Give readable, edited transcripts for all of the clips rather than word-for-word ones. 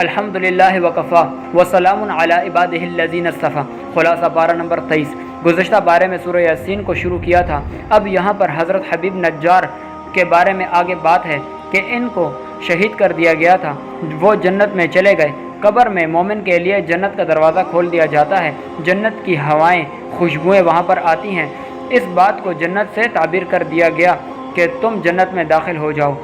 الحمدللہ وکفا وسلام علی عبادہ الذین اصطفیٰ۔ خلاصہ پارہ نمبر 23۔ گزشتہ بارے میں سورہ یاسین کو شروع کیا تھا۔ اب یہاں پر حضرت حبیب نجار کے بارے میں آگے بات ہے کہ ان کو شہید کر دیا گیا تھا، وہ جنت میں چلے گئے۔ قبر میں مومن کے لیے جنت کا دروازہ کھول دیا جاتا ہے، جنت کی ہوائیں خوشبوئیں وہاں پر آتی ہیں۔ اس بات کو جنت سے تعبیر کر دیا گیا کہ تم جنت میں داخل ہو جاؤ۔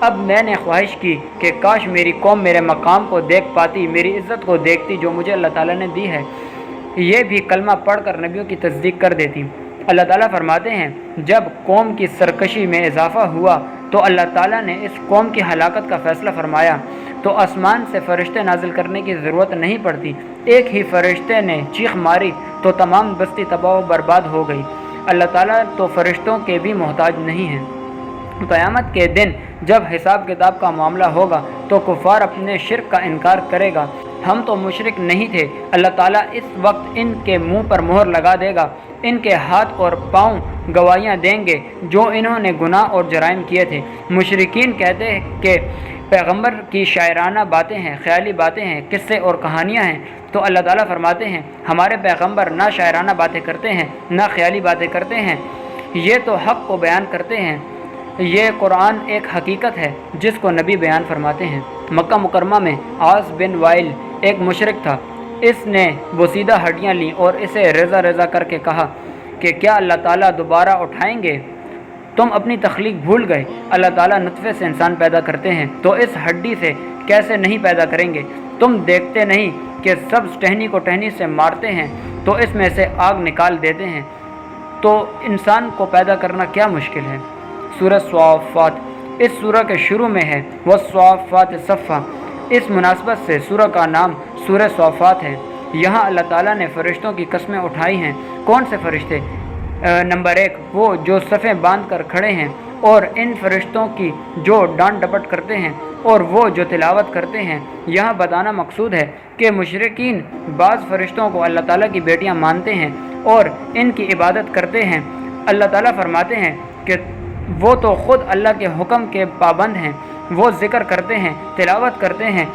اب میں نے خواہش کی کہ کاش میری قوم میرے مقام کو دیکھ پاتی، میری عزت کو دیکھتی جو مجھے اللہ تعالیٰ نے دی ہے، یہ بھی کلمہ پڑھ کر نبیوں کی تصدیق کر دیتی۔ اللہ تعالیٰ فرماتے ہیں جب قوم کی سرکشی میں اضافہ ہوا تو اللہ تعالیٰ نے اس قوم کی ہلاکت کا فیصلہ فرمایا، تو آسمان سے فرشتے نازل کرنے کی ضرورت نہیں پڑتی۔ ایک ہی فرشتے نے چیخ ماری تو تمام بستی تباہ و برباد ہو گئی۔ اللہ تعالیٰ تو فرشتوں کے بھی محتاج نہیں ہیں۔ قیامت کے دن جب حساب کتاب کا معاملہ ہوگا تو کفار اپنے شرک کا انکار کرے گا، ہم تو مشرک نہیں تھے۔ اللہ تعالیٰ اس وقت ان کے منہ پر مہر لگا دے گا، ان کے ہاتھ اور پاؤں گواہیاں دیں گے جو انہوں نے گناہ اور جرائم کیے تھے۔ مشرکین کہتے ہیں کہ پیغمبر کی شاعرانہ باتیں ہیں، خیالی باتیں ہیں، قصے اور کہانیاں ہیں، تو اللہ تعالیٰ فرماتے ہیں ہمارے پیغمبر نہ شاعرانہ باتیں کرتے ہیں نہ خیالی باتیں کرتے ہیں، یہ تو حق کو بیان کرتے ہیں۔ یہ قرآن ایک حقیقت ہے جس کو نبی بیان فرماتے ہیں۔ مکہ مکرمہ میں عاص بن وائل ایک مشرک تھا۔ اس نے بوسیدہ ہڈیاں لیں اور اسے ریزہ ریزہ کر کے کہا کہ کیا اللہ تعالیٰ دوبارہ اٹھائیں گے؟ تم اپنی تخلیق بھول گئے، اللہ تعالیٰ نطفے سے انسان پیدا کرتے ہیں تو اس ہڈی سے کیسے نہیں پیدا کریں گے؟ تم دیکھتے نہیں کہ سبز ٹہنی کو ٹہنی سے مارتے ہیں تو اس میں سے آگ نکال دیتے ہیں، تو انسان کو پیدا کرنا کیا مشکل ہے؟ سورہ صافات اس سورہ کے شروع میں ہے، والصافات صفا۔ اس مناسبت سے سورہ کا نام سورہ صافات ہے۔ یہاں اللہ تعالیٰ نے فرشتوں کی قسمیں اٹھائی ہیں۔ کون سے فرشتے؟ نمبر 1 وہ جو صفیں باندھ کر کھڑے ہیں، اور ان فرشتوں کی جو ڈانٹ ڈپٹ کرتے ہیں، اور وہ جو تلاوت کرتے ہیں۔ یہاں بتانا مقصود ہے کہ مشرکین بعض فرشتوں کو اللہ تعالیٰ کی بیٹیاں مانتے ہیں اور ان کی عبادت کرتے ہیں۔ اللہ تعالیٰ فرماتے ہیں کہ وہ تو خود اللہ کے حکم کے پابند ہیں، وہ ذکر کرتے ہیں، تلاوت کرتے ہیں،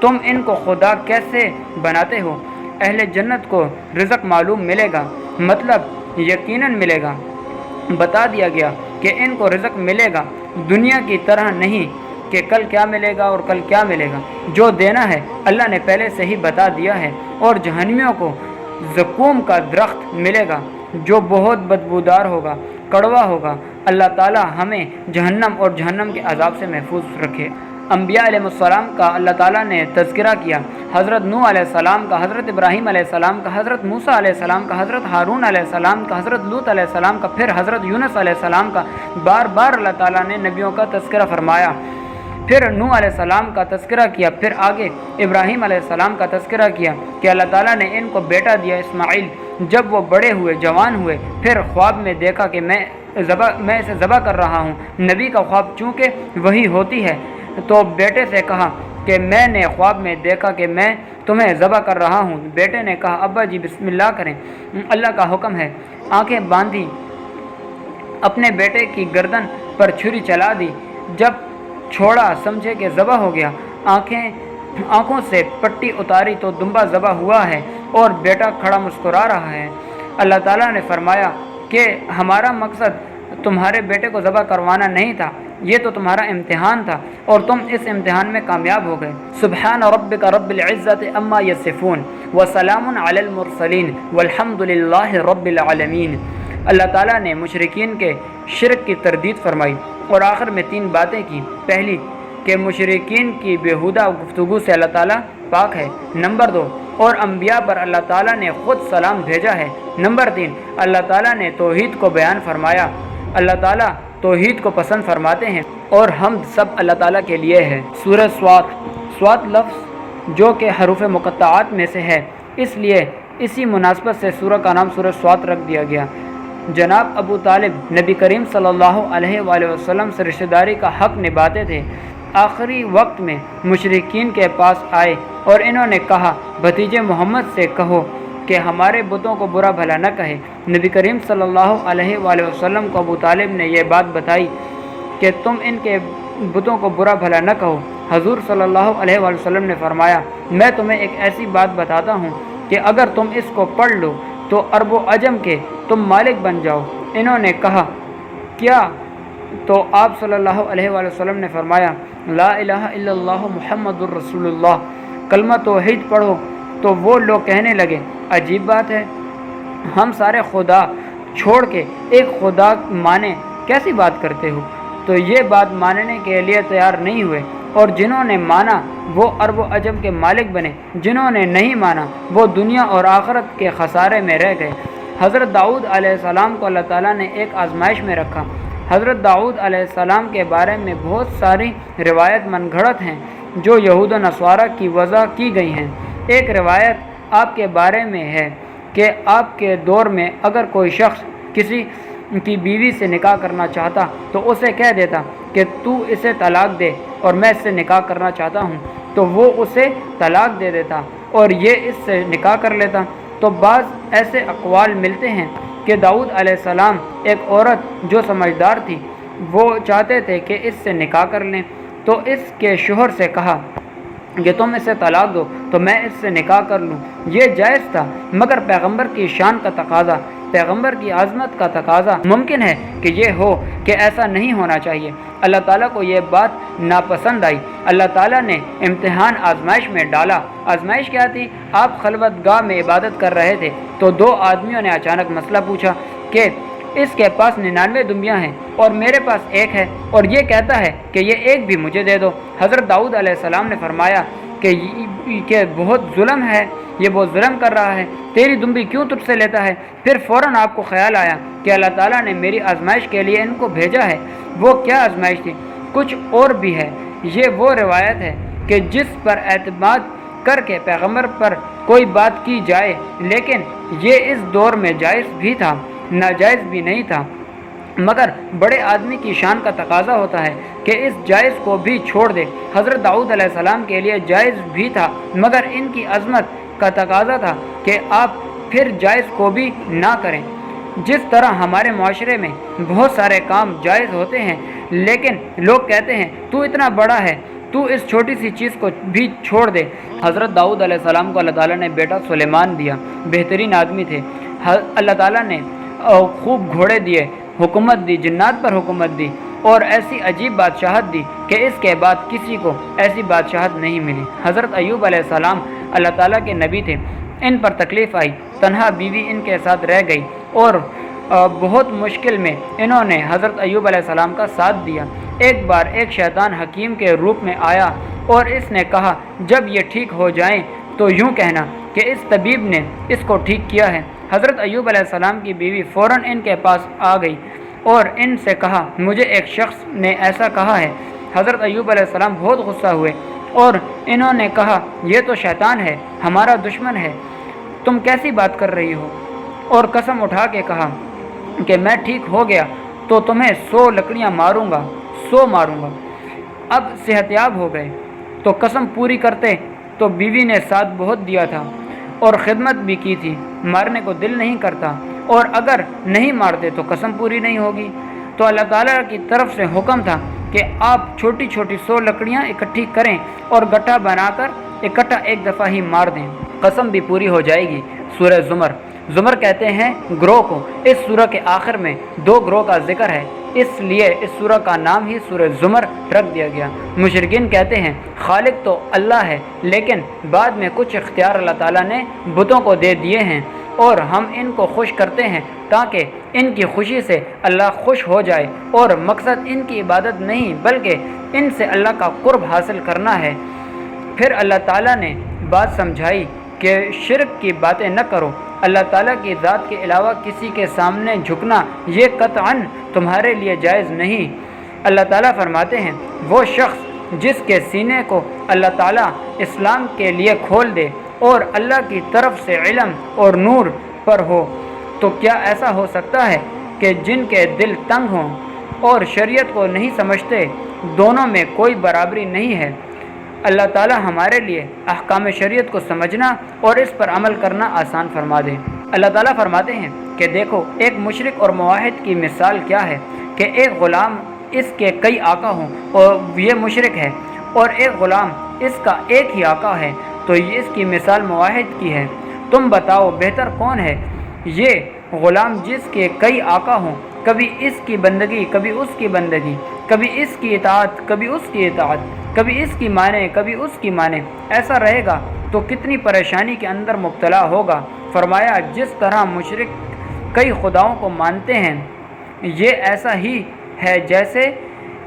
تم ان کو خدا کیسے بناتے ہو؟ اہل جنت کو رزق معلوم ملے گا، مطلب یقیناً ملے گا۔ بتا دیا گیا کہ ان کو رزق ملے گا، دنیا کی طرح نہیں کہ کل کیا ملے گا اور کل کیا ملے گا۔ جو دینا ہے اللہ نے پہلے سے ہی بتا دیا ہے۔ اور جہنمیوں کو زقوم کا درخت ملے گا جو بہت بدبودار ہوگا، کڑوا ہوگا۔ اللہ تعالیٰ ہمیں جہنم اور جہنم کے عذاب سے محفوظ رکھے۔ انبیاء علیہ السلام کا اللہ تعالیٰ نے تذکرہ کیا، حضرت نوح علیہ السلام کا، حضرت ابراہیم علیہ السلام کا، حضرت موسیٰ علیہ السلام کا، حضرت ہارون علیہ السلام کا، حضرت لوط علیہ السلام کا، پھر حضرت یونس علیہ السلام کا۔ بار بار اللہ تعالیٰ نے نبیوں کا تذکرہ فرمایا، پھر نوح علیہ السلام کا تذکرہ کیا، پھر آگے ابراہیم علیہ السلام کا تذکرہ کیا کہ اللہ تعالیٰ نے ان کو بیٹا دیا اسماعیل۔ جب وہ بڑے ہوئے، جوان ہوئے، پھر خواب میں دیکھا کہ میں اسے ذبح کر رہا ہوں۔ نبی کا خواب چونکہ وہی ہوتی ہے تو بیٹے سے کہا کہ میں نے خواب میں دیکھا کہ میں تمہیں ذبح کر رہا ہوں۔ بیٹے نے کہا ابا جی بسم اللہ کریں، اللہ کا حکم ہے۔ آنکھیں باندھی، اپنے بیٹے کی گردن پر چھری چلا دی، جب چھوڑا سمجھے کہ ذبح ہو گیا، آنکھوں سے پٹی اتاری تو دمبا ذبح ہوا ہے اور بیٹا کھڑا مسکرا رہا ہے۔ اللہ تعالیٰ نے فرمایا کہ ہمارا مقصد تمہارے بیٹے کو ذبح کروانا نہیں تھا، یہ تو تمہارا امتحان تھا اور تم اس امتحان میں کامیاب ہو گئے۔ سبحان ربک رب العزت عما یصفون وسلام علی المرسلین والحمد للہ رب العالمین۔ اللہ تعالیٰ نے مشرکین کے شرک کی تردید فرمائی اور آخر میں 3 باتیں کی۔ پہلی کہ مشرکین کی بیہودہ گفتگو سے اللہ تعالیٰ پاک ہے۔ نمبر 2 اور انبیاء پر اللہ تعالیٰ نے خود سلام بھیجا ہے۔ نمبر 3 اللہ تعالیٰ نے توحید کو بیان فرمایا۔ اللہ تعالیٰ توحید کو پسند فرماتے ہیں اور حمد سب اللہ تعالیٰ کے لیے ہے۔ سورہ سوات لفظ جو کہ حروف مقطعات میں سے ہے، اس لیے اسی مناسبت سے سورہ کا نام سورہ سوات رکھ دیا گیا۔ جناب ابو طالب نبی کریم صلی اللہ علیہ وآلہ وسلم سے رشتہ داری کا حق نبھاتے تھے۔ آخری وقت میں مشرکین کے پاس آئے اور انہوں نے کہا بھتیجے محمد سے کہو کہ ہمارے بتوں کو برا بھلا نہ کہے۔ نبی کریم صلی اللہ علیہ وآلہ وسلم کو ابو طالب نے یہ بات بتائی کہ تم ان کے بتوں کو برا بھلا نہ کہو، حضور صلی اللہ علیہ وآلہ وسلم نے فرمایا میں تمہیں ایک ایسی بات بتاتا ہوں کہ اگر تم اس کو پڑھ لو تو عرب و عجم کے تم مالک بن جاؤ۔ انہوں نے کہا کیا؟ تو آپ صلی اللہ علیہ وآلہ وسلم نے فرمایا لا الہ الا اللہ محمد الرسول اللہ، کلمہ توحید پڑھو۔ تو وہ لوگ کہنے لگے عجیب بات ہے، ہم سارے خدا چھوڑ کے ایک خدا مانے کیسی بات کرتے ہو؟ تو یہ بات ماننے کے لیے تیار نہیں ہوئے، اور جنہوں نے مانا وہ عرب و عجم کے مالک بنے، جنہوں نے نہیں مانا وہ دنیا اور آخرت کے خسارے میں رہ گئے۔ حضرت داؤد علیہ السلام کو اللہ تعالیٰ نے ایک آزمائش میں رکھا۔ حضرت داؤد علیہ السلام کے بارے میں بہت ساری روایت من گھڑت ہیں جو یہود و نصارہ کی وضع کی گئی ہیں۔ ایک روایت آپ کے بارے میں ہے کہ آپ کے دور میں اگر کوئی شخص کسی کی بیوی سے نکاح کرنا چاہتا تو اسے کہہ دیتا کہ تو اسے طلاق دے اور میں اس سے نکاح کرنا چاہتا ہوں، تو وہ اسے طلاق دے دیتا اور یہ اس سے نکاح کر لیتا۔ تو بعض ایسے اقوال ملتے ہیں کہ داؤد علیہ السلام ایک عورت جو سمجھدار تھی وہ چاہتے تھے کہ اس سے نکاح کر لیں، تو اس کے شوہر سے کہا کہ تم اسے طلاق دو تو میں اس سے نکاح کر لوں۔ یہ جائز تھا، مگر پیغمبر کی شان کا تقاضا، پیغمبر کی عظمت کا تقاضا ممکن ہے کہ یہ ہو کہ ایسا نہیں ہونا چاہیے۔ اللہ تعالیٰ کو یہ بات ناپسند آئی۔ اللہ تعالیٰ نے امتحان آزمائش میں ڈالا۔ آزمائش کیا تھی؟ آپ خلوت گاہ میں عبادت کر رہے تھے تو دو آدمیوں نے اچانک مسئلہ پوچھا کہ اس کے پاس 99 دمبیاں ہیں اور میرے پاس ایک ہے، اور یہ کہتا ہے کہ یہ ایک بھی مجھے دے دو۔ حضرت داؤد علیہ السلام نے فرمایا کہ بہت ظلم ہے، یہ بہت ظلم کر رہا ہے، تیری دمبی کیوں تجھ سے لیتا ہے؟ پھر فوراً آپ کو خیال آیا کہ اللہ تعالیٰ نے میری آزمائش کے لیے ان کو بھیجا ہے۔ وہ کیا آزمائش تھی؟ کچھ اور بھی ہے۔ یہ وہ روایت ہے کہ جس پر اعتماد کر کے پیغمبر پر کوئی بات کی جائے، لیکن یہ اس دور میں جائز بھی تھا، ناجائز بھی نہیں تھا، مگر بڑے آدمی کی شان کا تقاضا ہوتا ہے کہ اس جائز کو بھی چھوڑ دے۔ حضرت داؤد علیہ السلام کے لیے جائز بھی تھا، مگر ان کی عظمت کا تقاضا تھا کہ آپ پھر جائز کو بھی نہ کریں۔ جس طرح ہمارے معاشرے میں بہت سارے کام جائز ہوتے ہیں، لیکن لوگ کہتے ہیں تو اتنا بڑا ہے، تو اس چھوٹی سی چیز کو بھی چھوڑ دے۔ حضرت داؤد علیہ السلام کو اللہ تعالیٰ نے بیٹا سلیمان دیا، بہترین آدمی تھے۔ اللہ تعالیٰ نے خوب گھوڑے دیے، حکومت دی، جنات پر حکومت دی، اور ایسی عجیب بادشاہت دی کہ اس کے بعد کسی کو ایسی بادشاہت نہیں ملی۔ حضرت ایوب علیہ السلام اللہ تعالیٰ کے نبی تھے، ان پر تکلیف آئی، تنہا بیوی ان کے ساتھ رہ گئی، اور بہت مشکل میں انہوں نے حضرت ایوب علیہ السلام کا ساتھ دیا۔ ایک بار ایک شیطان حکیم کے روپ میں آیا اور اس نے کہا جب یہ ٹھیک ہو جائیں تو یوں کہنا کہ اس طبیب نے اس کو ٹھیک کیا ہے۔ حضرت ایوب علیہ السلام کی بیوی فوراً ان کے پاس آ گئی اور ان سے کہا مجھے ایک شخص نے ایسا کہا ہے۔ حضرت ایوب علیہ السلام بہت غصہ ہوئے اور انہوں نے کہا یہ تو شیطان ہے، ہمارا دشمن ہے، تم کیسی بات کر رہی ہو؟ اور قسم اٹھا کے کہا کہ میں ٹھیک ہو گیا تو تمہیں 100 لکڑیاں ماروں گا، 100 ماروں گا۔ اب صحت یاب ہو گئے تو قسم پوری کرتے، تو بیوی نے ساتھ بہت دیا تھا اور خدمت بھی کی تھی، مارنے کو دل نہیں کرتا، اور اگر نہیں مارتے تو قسم پوری نہیں ہوگی۔ تو اللہ تعالیٰ کی طرف سے حکم تھا کہ آپ چھوٹی چھوٹی 100 لکڑیاں اکٹھی کریں اور گٹھا بنا کر اکٹھا ایک دفعہ ہی مار دیں، قسم بھی پوری ہو جائے گی۔ سورہ زمر، زمر کہتے ہیں گروہ کو۔ اس سورہ کے آخر میں 2 گروہ کا ذکر ہے، اس لیے اس سورہ کا نام ہی سورہ زمر رکھ دیا گیا۔ مشرکین کہتے ہیں خالق تو اللہ ہے، لیکن بعد میں کچھ اختیار اللہ تعالیٰ نے بتوں کو دے دیے ہیں اور ہم ان کو خوش کرتے ہیں تاکہ ان کی خوشی سے اللہ خوش ہو جائے، اور مقصد ان کی عبادت نہیں بلکہ ان سے اللہ کا قرب حاصل کرنا ہے۔ پھر اللہ تعالیٰ نے بات سمجھائی کہ شرک کی باتیں نہ کرو، اللہ تعالیٰ کی ذات کے علاوہ کسی کے سامنے جھکنا یہ قطعاً تمہارے لیے جائز نہیں۔ اللہ تعالیٰ فرماتے ہیں وہ شخص جس کے سینے کو اللہ تعالیٰ اسلام کے لیے کھول دے اور اللہ کی طرف سے علم اور نور پر ہو، تو کیا ایسا ہو سکتا ہے کہ جن کے دل تنگ ہوں اور شریعت کو نہیں سمجھتے، دونوں میں کوئی برابری نہیں ہے۔ اللہ تعالیٰ ہمارے لیے احکام شریعت کو سمجھنا اور اس پر عمل کرنا آسان فرما دے۔ اللہ تعالیٰ فرماتے ہیں کہ دیکھو ایک مشرک اور موحد کی مثال کیا ہے کہ ایک غلام اس کے کئی آقا ہوں اور یہ مشرک ہے اور ایک غلام اس کا ایک ہی آقا ہے تو یہ اس کی مثال موحد کی ہے۔ تم بتاؤ بہتر کون ہے، یہ غلام جس کے کئی آقا ہوں، کبھی اس کی بندگی کبھی اس کی بندگی، کبھی اس کی اطاعت کبھی اس کی اطاعت، کبھی اس کی مانے کبھی اس کی مانے، ایسا رہے گا تو کتنی پریشانی کے اندر مبتلا ہوگا۔ فرمایا جس طرح مشرک کئی خداؤں کو مانتے ہیں یہ ایسا ہی ہے جیسے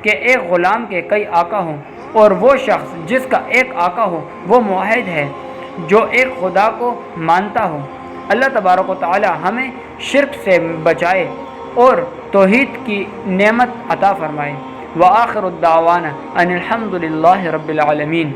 کہ ایک غلام کے کئی آقا ہوں، اور وہ شخص جس کا ایک آقا ہو وہ موحد ہے جو ایک خدا کو مانتا ہو۔ اللہ تبارک و تعالی ہمیں شرک سے بچائے اور توحید کی نعمت عطا فرمائے۔ وآخر الدعوانا ان الحمد للہ رب العالمین۔